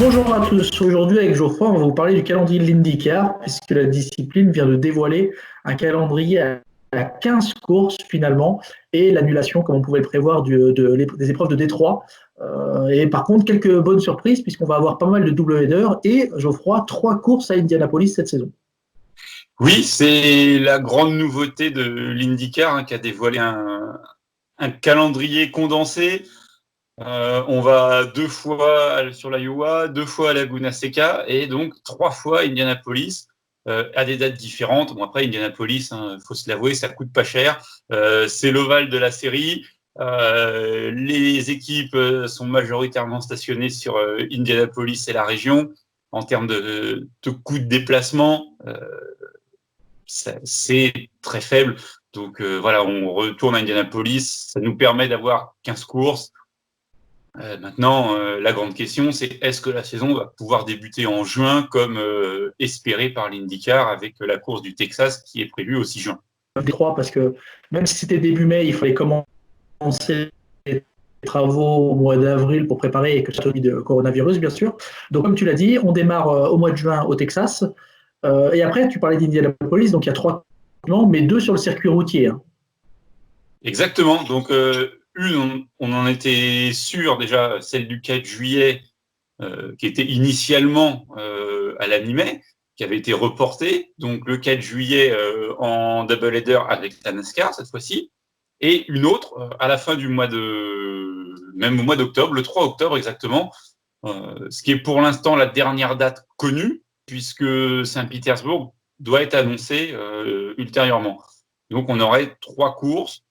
Bonjour à tous. Aujourd'hui, avec Geoffroy, on va vous parler du calendrier de l'IndyCar, puisque la discipline vient de dévoiler un calendrier à 15 courses finalement, et l'annulation, comme on pouvait le prévoir, des épreuves de Détroit. Et par contre, quelques bonnes surprises, puisqu'on va avoir pas mal de double headers et, Geoffroy, 3 courses à Indianapolis cette saison. Oui, c'est la grande nouveauté de l'IndyCar qui a dévoilé un calendrier condensé. On va 2 fois sur l'Iowa, 2 fois à Laguna Seca et donc 3 fois à Indianapolis à des dates différentes. Bon, après, Indianapolis, faut se l'avouer, ça coûte pas cher. C'est l'ovale de la série. Les équipes sont majoritairement stationnées sur Indianapolis et la région. En termes de coût de déplacement, c'est très faible. Donc voilà, on retourne à Indianapolis. Ça nous permet d'avoir 15 courses. Maintenant, la grande question, c'est est-ce que la saison va pouvoir débuter en juin comme espéré par l'IndyCar avec la course du Texas qui est prévue au 6 juin. Détroit, parce que même si c'était début mai, il fallait commencer les travaux au mois d'avril pour préparer et que ça de coronavirus, bien sûr. Donc, comme tu l'as dit, on démarre au mois de juin au Texas. Et après, tu parlais d'Indianapolis, donc il y a 3 mais 2 sur le circuit routier. Hein. Exactement. Donc, on en était sûr déjà, celle du 4 juillet, qui était initialement à la mi-mai, qui avait été reportée. Donc, le 4 juillet en double header avec la NASCAR cette fois-ci. Et une autre à la fin du même au mois d'octobre, le 3 octobre exactement, ce qui est pour l'instant la dernière date connue, puisque Saint-Pétersbourg doit être annoncé ultérieurement. Donc on aurait 3 courses,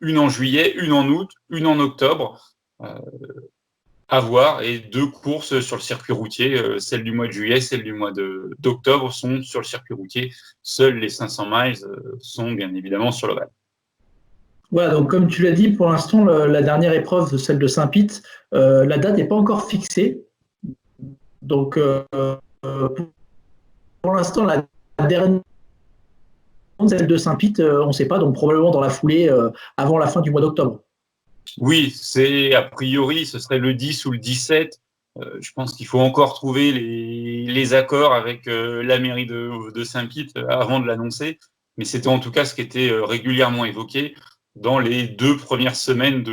une en juillet, une en août, une en octobre, à voir, et 2 courses sur le circuit routier, celle du mois de juillet, celle du mois d'octobre sont sur le circuit routier. Seuls les 500 miles sont bien évidemment sur l'ovale. Voilà, donc comme tu l'as dit, pour l'instant, la dernière épreuve, celle de Saint-Pete, la date n'est pas encore fixée. Donc, pour l'instant, la dernière, celle de Saint-Pete, on ne sait pas, donc probablement dans la foulée avant la fin du mois d'octobre. Oui, c'est a priori, ce serait le 10 ou le 17. Je pense qu'il faut encore trouver les accords avec la mairie de Saint-Pete avant de l'annoncer. Mais c'était en tout cas ce qui était régulièrement évoqué dans les 2 premières semaines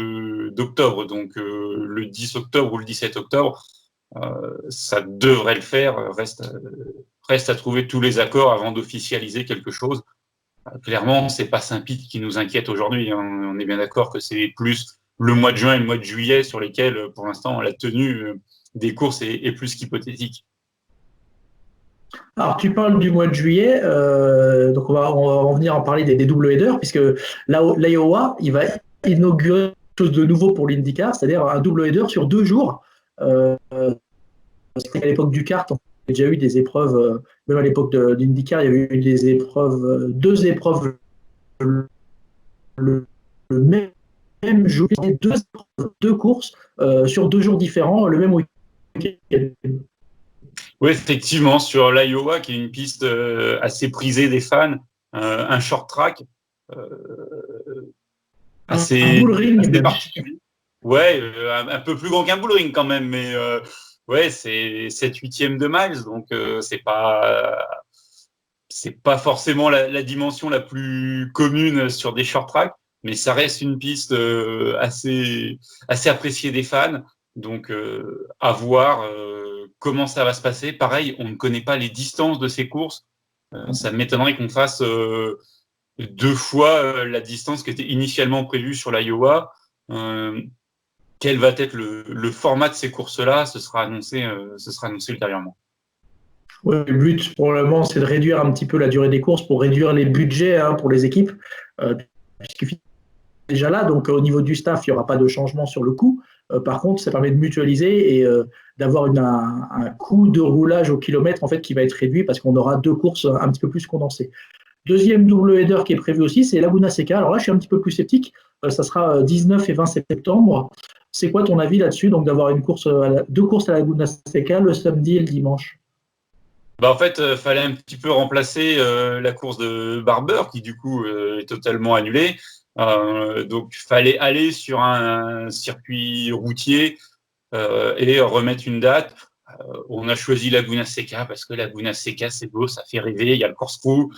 d'octobre. Donc le 10 octobre ou le 17 octobre, ça devrait le faire. Reste à trouver tous les accords avant d'officialiser quelque chose. Clairement, c'est pas Saint-Pete qui nous inquiète aujourd'hui. On est bien d'accord que c'est plus le mois de juin et le mois de juillet sur lesquels, pour l'instant, la tenue des courses est plus qu'hypothétique. Alors, tu parles du mois de juillet, donc on va en venir en parler des double headers, puisque l'Iowa, il va inaugurer quelque chose de nouveau pour l'IndyCar, c'est-à-dire un double header sur 2 jours. C'était à l'époque du kart, on a déjà eu des épreuves, même à l'époque de l'IndyCar, il y avait eu des épreuves, 2 épreuves le même jour, 2 courses sur 2 jours différents, le même week-end. Oui, effectivement, sur l'Iowa, qui est une piste assez prisée des fans, un short track Un bull ring, assez même. particulier. Ouais, un peu plus grand qu'un bull ring quand même, mais ouais, c'est 7/8 de miles, donc c'est pas forcément la dimension la plus commune sur des short tracks, mais ça reste une piste assez appréciée des fans. Donc, à voir comment ça va se passer. Pareil, on ne connaît pas les distances de ces courses. Ça m'étonnerait qu'on fasse 2 fois la distance qui était initialement prévue sur l'Iowa. Quel va être le format de ces courses-là, ce sera annoncé ultérieurement. Ouais, le but, pour le moment, c'est de réduire un petit peu la durée des courses pour réduire les budgets pour les équipes. Puisque déjà là, donc au niveau du staff, il n'y aura pas de changement sur le coût. Par contre, ça permet de mutualiser et d'avoir un coût de roulage au kilomètre en fait qui va être réduit parce qu'on aura 2 courses un petit peu plus condensées. Deuxième double header qui est prévu aussi, c'est Laguna Seca. Alors là, je suis un petit peu plus sceptique. Ça sera 19 et 20 septembre. C'est quoi ton avis là-dessus, donc d'avoir 2 courses à Laguna Seca le samedi et le dimanche? Bah en fait, fallait un petit peu remplacer la course de Barber qui du coup est totalement annulée. Donc fallait aller sur un circuit routier et remettre une date. On a choisi Laguna Seca parce que Laguna Seca, c'est beau, ça fait rêver, il y a le corkscrew.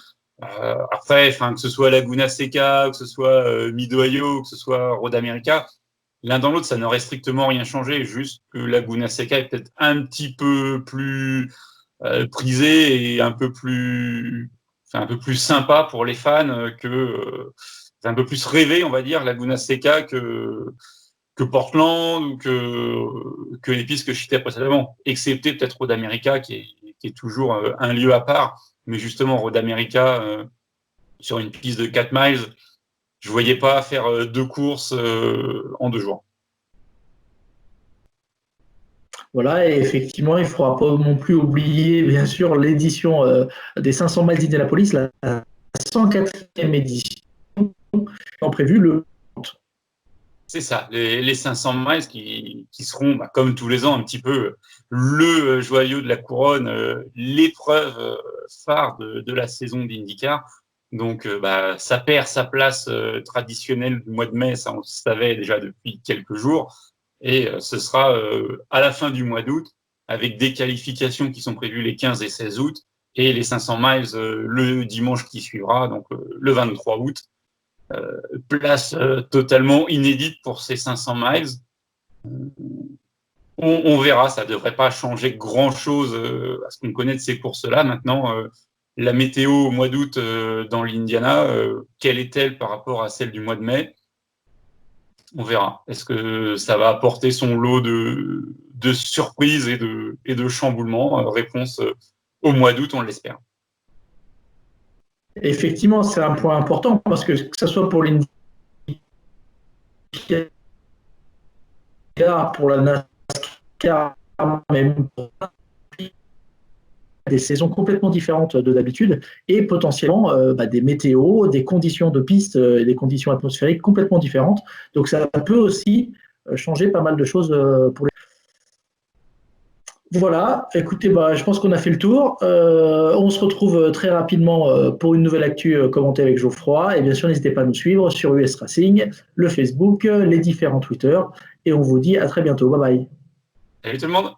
Après, que ce soit Laguna Seca, que ce soit Mid-Ohio, que ce soit Road America, l'un dans l'autre, ça n'aurait strictement rien changé, juste que Laguna Seca est peut-être un petit peu plus prisé et un peu plus sympa pour les fans un peu plus rêvé, on va dire, Laguna Seca que Portland ou que les pistes que je citais précédemment, excepté peut-être Road America qui est toujours un lieu à part. Mais justement, Road America, sur une piste de 4 miles, je ne voyais pas faire 2 courses en 2 jours. Voilà, et effectivement, il ne faudra pas non plus oublier, bien sûr, l'édition des 500 miles d'Indianapolis, la 104e édition, en prévu le. C'est ça, les 500 miles qui seront, comme tous les ans, un petit peu le joyau de la couronne, l'épreuve phare de la saison d'IndyCar. Donc, ça perd sa place traditionnelle du mois de mai, ça on le savait déjà depuis quelques jours. Et ce sera à la fin du mois d'août, avec des qualifications qui sont prévues les 15 et 16 août, et les 500 miles le dimanche qui suivra, donc le 23 août. Place totalement inédite pour ces 500 miles. On verra, ça ne devrait pas changer grand-chose à ce qu'on connaît de ces courses-là. Maintenant, la météo au mois d'août dans l'Indiana, quelle est-elle par rapport à celle du mois de mai? On verra. Est-ce que ça va apporter son lot de surprises et de chamboulements? Réponse au mois d'août, on l'espère. Effectivement, c'est un point important parce que ce soit pour l'IndyCar, pour la NASCAR, même des saisons complètement différentes de d'habitude et potentiellement des météos, des conditions de piste et des conditions atmosphériques complètement différentes. Donc ça peut aussi changer pas mal de choses pour les. Voilà, écoutez, je pense qu'on a fait le tour. On se retrouve très rapidement pour une nouvelle actu commentée avec Geoffroy. Et bien sûr, n'hésitez pas à nous suivre sur US Racing, le Facebook, les différents Twitter. Et on vous dit à très bientôt. Bye bye. Salut tout le monde.